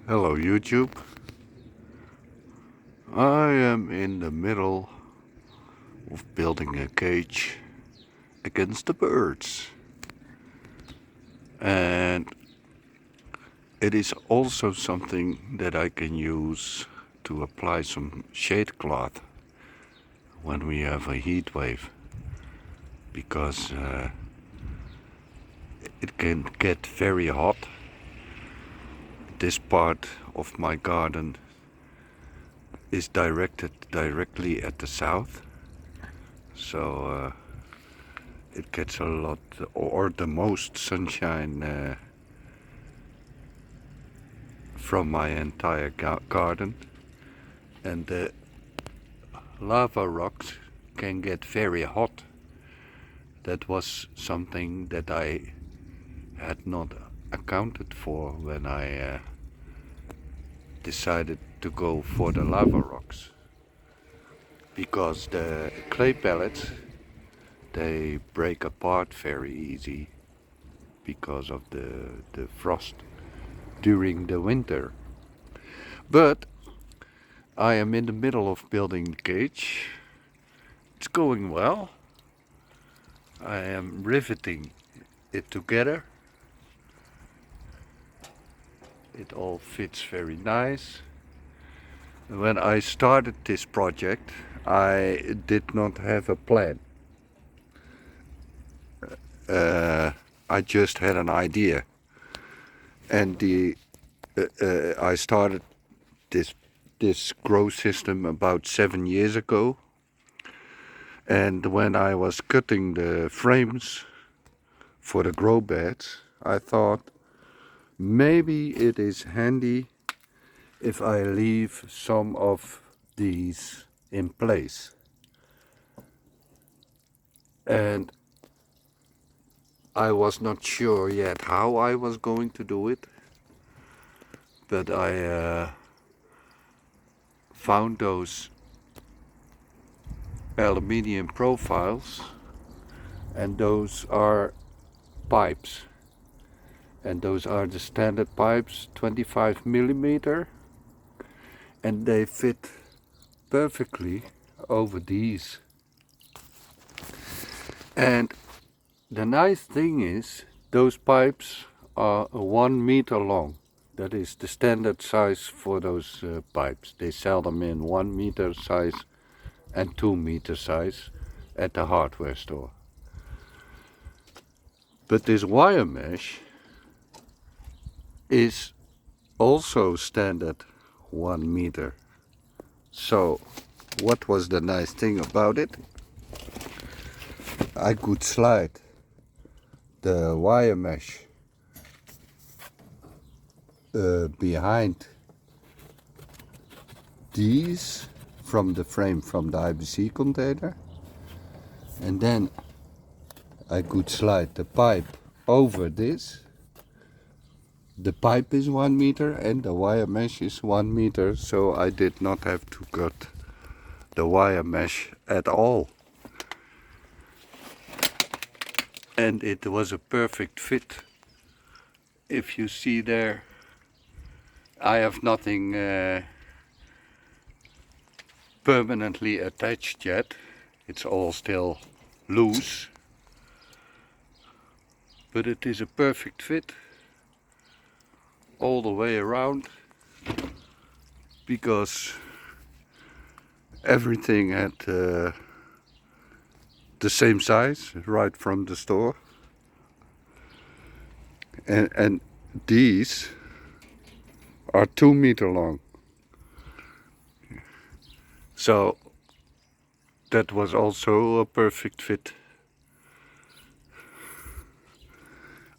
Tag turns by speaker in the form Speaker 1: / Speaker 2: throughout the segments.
Speaker 1: Hello YouTube. I am in the middle of building a cage against the birds. And it is also something that I can use to apply some shade cloth when we have a heat wave. Because it can get very hot. This part of my garden is directed directly at the south, so it gets a lot or the most sunshine from my entire garden, and the lava rocks can get very hot. That was something that I had not accounted for when I decided to go for the lava rocks, because the clay pellets, they break apart very easy because of the frost during the winter. But I am in the middle of building the cage. It's going well. I am riveting it together. It all fits very nice. When I started this project, I did not have a plan. I just had an idea, and I started this grow system about 7 years ago. And when I was cutting the frames for the grow beds, I thought maybe it is handy if I leave some of these in place. And I was not sure yet how I was going to do it, but I found those aluminium profiles, and those are pipes, and those are the standard pipes, 25 millimeter, and they fit perfectly over these. And the nice thing is, those pipes are 1 meter long. That is the standard size for those pipes. They sell them in 1 meter size and 2 meter size at the hardware store. But this wire mesh is also standard 1 meter. So what was the nice thing about it? I could slide the wire mesh behind these from the frame from the IBC container, and then I could slide the pipe over this. The pipe is 1 meter and the wire mesh is 1 meter, so I did not have to cut the wire mesh at all. And it was a perfect fit. If you see there, I have nothing permanently attached yet. It's all still loose, but it is a perfect fit all the way around, because everything had the same size right from the store, and these are 2 meter long. So that was also a perfect fit.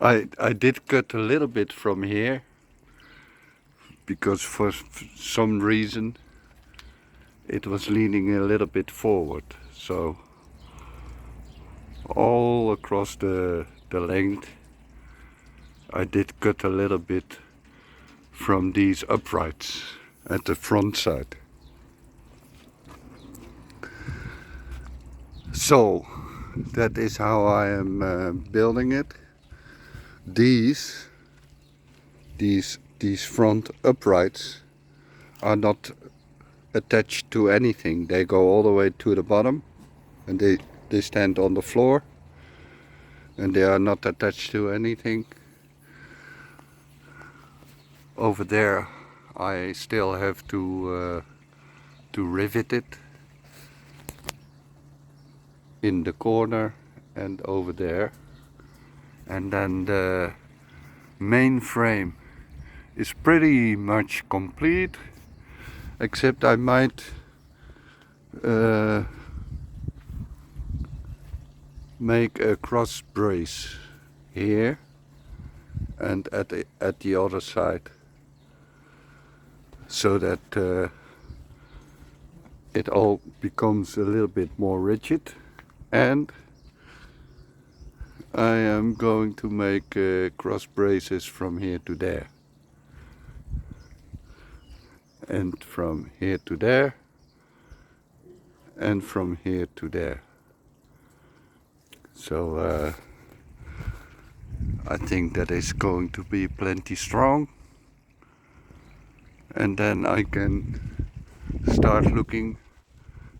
Speaker 1: I did cut a little bit from here, because for some reason it was leaning a little bit forward. So all across the length I did cut a little bit from these uprights at the front side. So that is how I am building it. These these front uprights are not attached to anything. They go all the way to the bottom, and they stand on the floor, and they are not attached to anything. Over there I still have to rivet it in the corner and over there, and then the main frame is pretty much complete, except I might make a cross brace here and at the other side, so that it all becomes a little bit more rigid. And I am going to make cross braces from here to there, and from here to there, and from here to there. So I think that is going to be plenty strong, and then I can start looking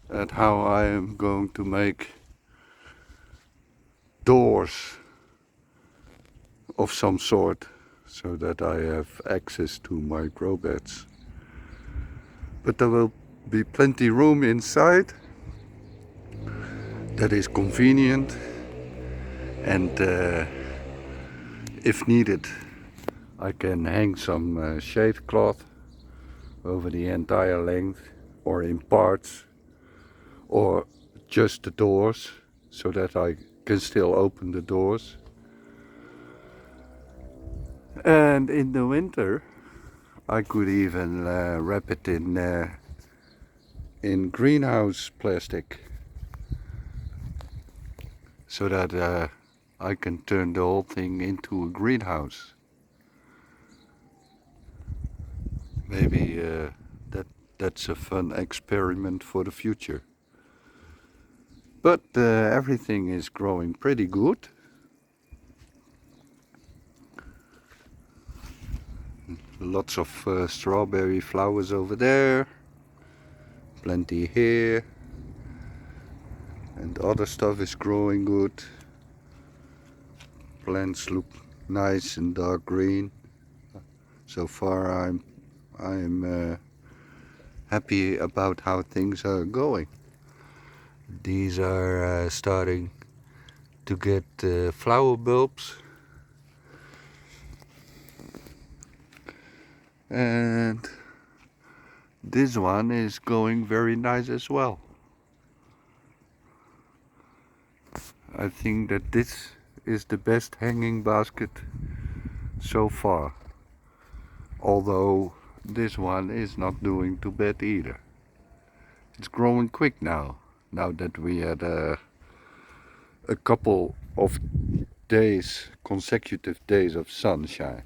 Speaker 1: at how I am going to make doors of some sort, so that I have access to my grow beds. But there will be plenty room inside. That is convenient, and if needed I can hang some shade cloth over the entire length, or in parts, or just the doors, so that I can still open the doors. And in the winter I could even wrap it in greenhouse plastic, so that I can turn the whole thing into a greenhouse. Maybe that's a fun experiment for the future. But everything is growing pretty good. Lots of strawberry flowers over there, plenty here, and other stuff is growing good. Plants look nice and dark green. So far I'm happy about how things are going. These are starting to get flower bulbs, and this one is going very nice as well. I think that this is the best hanging basket so far, although this one is not doing too bad either. It's growing quick now that we had a couple of days, consecutive days of sunshine.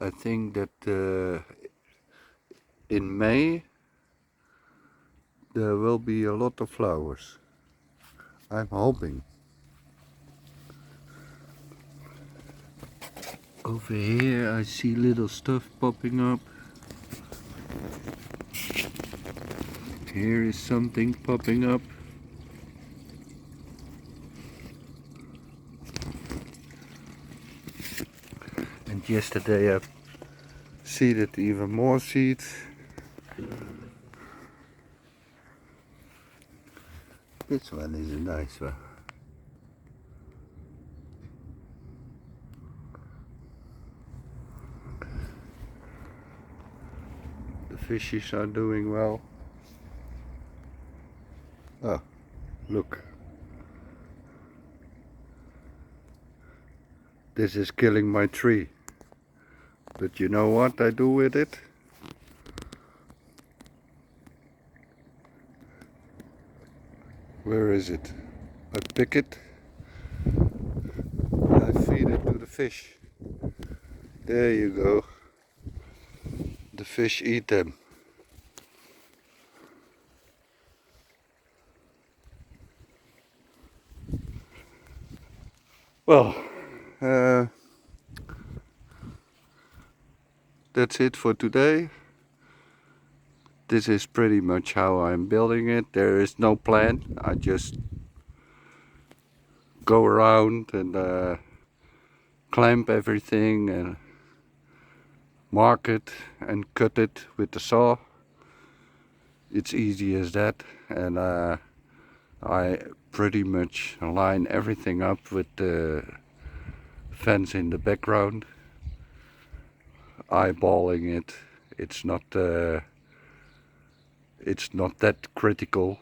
Speaker 1: I think that in May there will be a lot of flowers. I'm hoping. Over here I see little stuff popping up. Here is something popping up. And yesterday I seeded even more seeds. This one is a nice one. The fishes are doing well. Oh, look. This is killing my tree. But you know what I do with it? Where is it? I pick it, I feed it to the fish. There you go. The fish eat them. Well, uh, that's it for today. This is pretty much how I'm building it. There is no plan. I just go around and clamp everything and mark it and cut it with the saw. It's easy as that, and I pretty much line everything up with the fence in the background, eyeballing it. It's not that critical,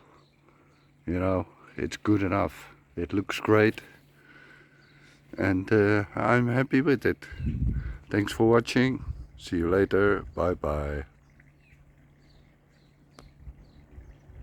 Speaker 1: you know. It's good enough. It looks great, and I'm happy with it. Thanks for watching. See you later. Bye bye.